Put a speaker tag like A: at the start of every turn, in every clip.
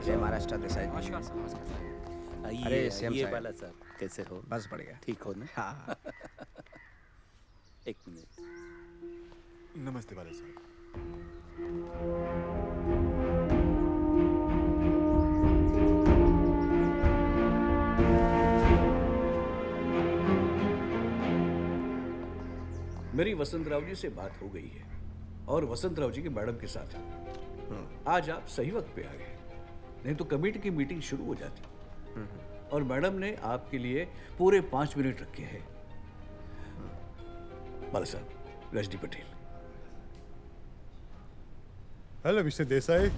A: जय महाराष्ट्र देसाई जी।
B: नमस्कार सर। नमस्कार सर।
A: अरे, सेम
B: आइए
A: साहब।
B: बाला सर, कैसे हो?
A: बस बढ़िया।
B: ठीक हो ना?
A: हाँ।
B: एक मिनट।
C: नमस्ते बाला साहब।
D: मेरी वसंतराव जी से बात हो गई है और वसंतराव जी के मैडम के साथ। आज आप सही वक्त पे आ गए, नहीं तो कमेटी की मीटिंग शुरू हो जाती। और मैडम ने आपके लिए पूरे 5 मिनट रखे हैं। बाला साहब, Rajni Patel.
C: Hello mister Desai,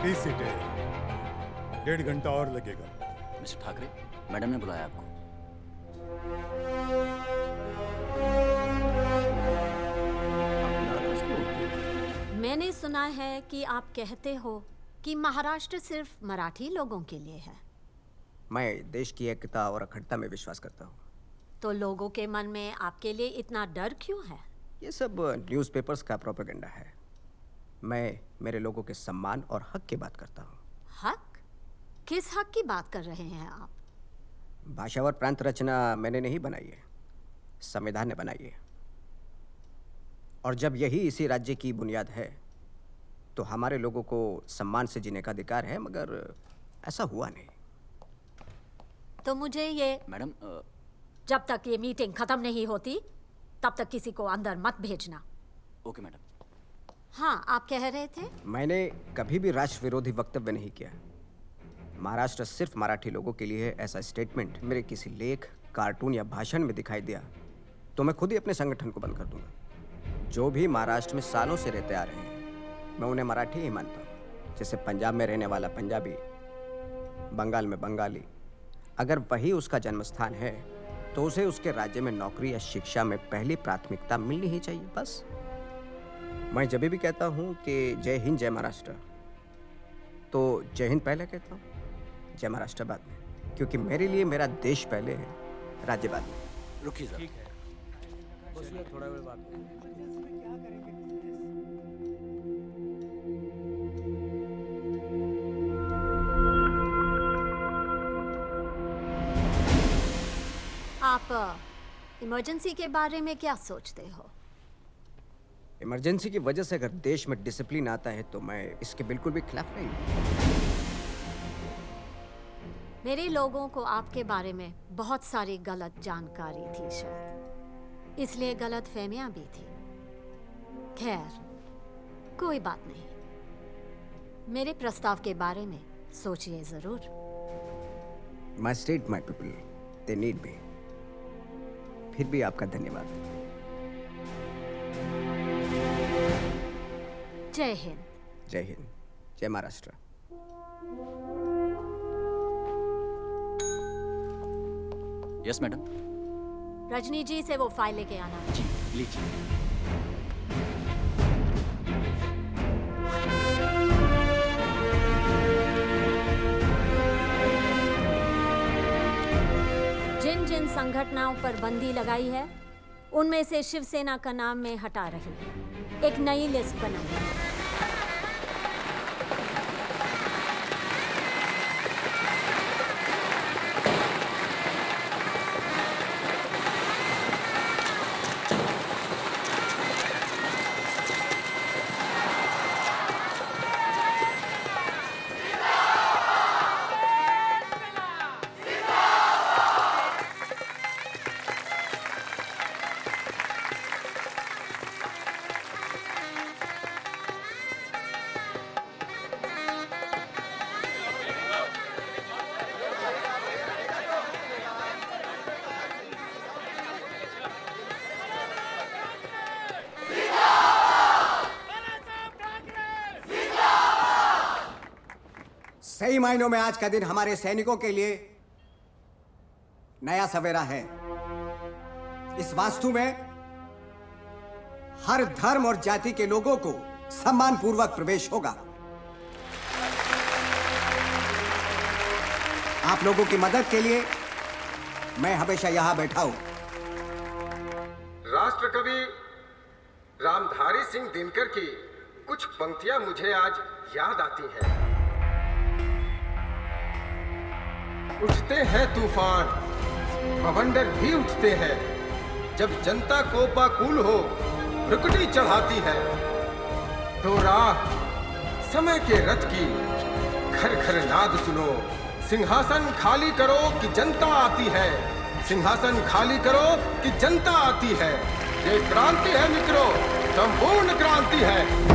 C: please sit. 1.5 घंटा और लगेगा।
B: मिस्टर ठाकरे, मैडम ने बुलाया आपको।
D: नाराज क्यों हो गए?
E: मैंने सुना है कि आप कहते हो कि महाराष्ट्र सिर्फ मराठी लोगों के लिए है।
A: मैं देश की एकता और अखंडता में विश्वास करता हूँ।
E: तो लोगों के मन में आपके लिए इतना डर क्यों है?
A: ये सब न्यूज़पेपर्स का प्रोपेगेंडा है। मैं मेरे लोगों के सम्मान और हक की बात करता हूँ।
E: हक? किस हक की बात कर रहे हैं आप?
A: भाषा और प्रांत रचना मैंने नहीं बनाई है, संविधान ने बनाई है। और जब यही इसी राज्य की बुनियाद है तो हमारे लोगों को सम्मान से जीने का अधिकार है, मगर ऐसा हुआ नहीं।
E: तो मुझे ये
B: मैडम
E: जब तक ये मीटिंग खत्म नहीं होती तब तक किसी को अंदर मत भेजना।
B: Okay madam.
E: हाँ, आप कह रहे थे?
A: मैंने कभी भी राष्ट्र विरोधी वक्तव्य नहीं किया। महाराष्ट्र सिर्फ मराठी लोगों के लिए है, ऐसा स्टेटमेंट मेरे किसी लेख, कार्टून या भाषण में दिखाई दिया तो मैं खुद ही अपने संगठन को बंद कर दूंगा। जो भी महाराष्ट्र में सालों से रहते आ रहे हैं, मैं उन्हें मराठी ही मानता हूँ। जैसे पंजाब में रहने वाला पंजाबी, बंगाल में बंगाली। अगर वही उसका जन्म स्थान है तो उसे उसके राज्य में नौकरी या शिक्षा में पहली प्राथमिकता मिलनी ही चाहिए। बस मैं जब भी कहता हूँ कि जय हिंद जय महाराष्ट्र, तो जय हिंद पहले कहता हूँ, जय महाराष्ट्र बाद में, क्योंकि मेरे लिए मेरा देश पहले है, राज्य बाद में।
B: रुकिए सर।
A: थोड़ा वेळ बात।
E: आप इमरजेंसी के बारे में क्या सोचते हो?
A: इमरजेंसी की वजह से अगर देश में डिसिप्लिन आता है तो मैं इसके बिल्कुल भी खिलाफ नहीं हूँ।
E: मेरे लोगों को आपके बारे में बहुत सारी गलत जानकारी थी शायद, इसलिए गलत फहमियां भी थी। खैर, कोई बात नहीं। मेरे प्रस्ताव के बारे में सोचिए जरूर।
A: My state my people, they need me. फिर भी आपका धन्यवाद।
E: जय हिंद।
A: जय हिंद, जय महाराष्ट्र।
B: Yes madam.
E: रजनी जी से वो फाइल लेके आना।
B: जी लीजिए।
E: जिन जिन संगठनों पर बंदी लगाई है उनमें से शिवसेना का नाम मैं हटा रही हूं। एक नई लिस्ट बनाई।
A: सही मायनों में आज का दिन हमारे सैनिकों के लिए नया सवेरा है। इस वास्तु में हर धर्म और जाति के लोगों को सम्मान पूर्वक प्रवेश होगा। आप लोगों की मदद के लिए मैं हमेशा यहां बैठा हूं।
F: राष्ट्रकवि रामधारी सिंह दिनकर की कुछ पंक्तियां मुझे आज याद आती हैं। उठते हैं तूफान, बवंडर भी उठते हैं, जब जनता कोपाकुल हो रुकटी चढ़ाती है। तो राह समय के रथ की घर घर नाद सुनो, सिंहासन खाली करो कि जनता आती है, सिंहासन खाली करो कि जनता आती है। ये क्रांति है मित्रों, संपूर्ण क्रांति है।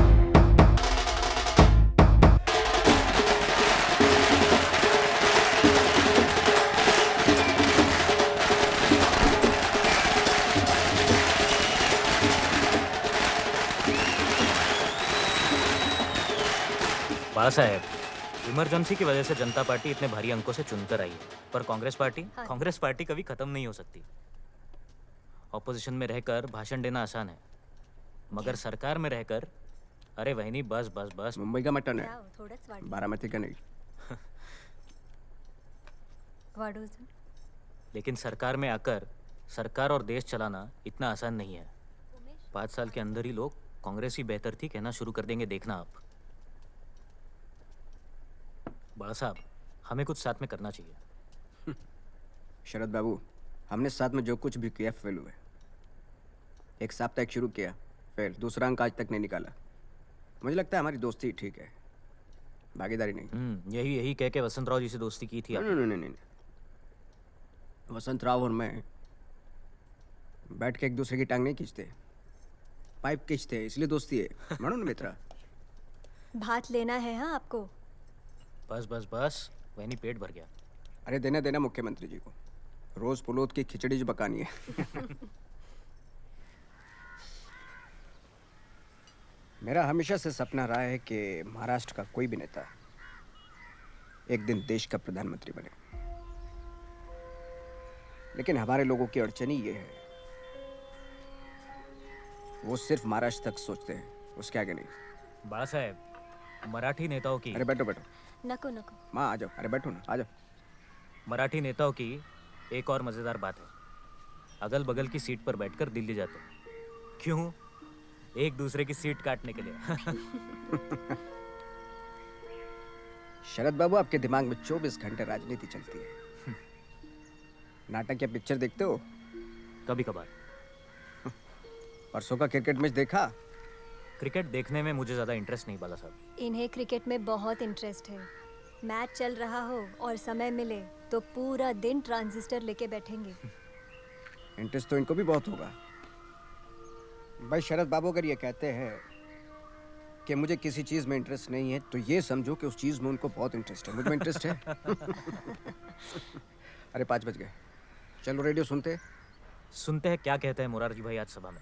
G: बाला साहेब, इमरजेंसी की वजह से जनता पार्टी इतने भारी अंकों से चुनकर आई है, पर कांग्रेस पार्टी कभी खत्म नहीं हो सकती। ऑपोजिशन में रहकर भाषण देना आसान है, मगर सरकार में रहकर, अरे वही बस बस बस।
A: मुंबई का मटन है, बारामती का नहीं।
G: लेकिन सरकार में आकर सरकार और देश चलाना इतना आसान नहीं है। 5 साल के अंदर ही लोग कांग्रेस ही बेहतर थी कहना शुरू कर देंगे, देखना आप। बाला साहब, हमें कुछ साथ में करना चाहिए।
A: शरद बाबू, हमने साथ में जो कुछ भी किया फेल हुए। एक साप्ताहिक शुरू किया, फेल। दूसरा अंक आज तक नहीं निकाला। मुझे लगता है हमारी दोस्ती ठीक है, भागीदारी नहीं।
G: यही कह के वसंत राव जी से दोस्ती की थी आप?
A: नहीं। वसंत राव और मैं बैठ के एक दूसरे की टांग नहीं खींचते, पाइप खींचते हैं, इसलिए दोस्ती है। म्हणून मित्रा।
H: भात लेना है हाँ आपको?
G: बस वही पेट भर गया।
A: अरे देना मुख्यमंत्री जी को, रोज पुलोत की खिचड़ी जो पकानी है। मेरा हमेशा से सपना रहा है कि महाराष्ट्र का कोई भी नेता एक दिन देश का प्रधानमंत्री बने, लेकिन हमारे लोगों की अड़चन ही ये है, वो सिर्फ महाराष्ट्र तक सोचते हैं, उसके आगे नहीं।
G: बाला साहेब, मराठी नेताओं की
A: अरे बैठो
H: नको
A: माँ, आ जाओ। अरे बैठो ना, आ जाओ।
G: मराठी नेताओं की एक और मजेदार बात है, अगल बगल की सीट पर बैठकर दिल्ली जाते हैं। क्यों? एक दूसरे की सीट काटने के लिए।
A: शरद बाबू, आपके दिमाग में 24 घंटे राजनीति चलती है। नाटक या पिक्चर देखते हो?
G: कभी कभार।
A: परसों का क्रिकेट मैच देखा?
G: क्रिकेट देखने में मुझे ज़्यादा इंटरेस्ट नहीं बाला साहब।
H: इन्हें क्रिकेट में बहुत इंटरेस्ट है। मैच चल रहा हो और समय मिले तो पूरा दिन ट्रांजिस्टर लेके बैठेंगे।
A: इंटरेस्ट तो इनको भी बहुत होगा। भाई शरद बाबू अगर ये कहते हैं कि मुझे किसी चीज़ में इंटरेस्ट नहीं है, तो ये समझो कि उस चीज़ में उनको बहुत इंटरेस्ट है। मुझ में इंटरेस्ट है। अरे 5 बज गए, चलो रेडियो सुनते
G: हैं क्या कहते हैं मुरारजी भाई आज सभा में।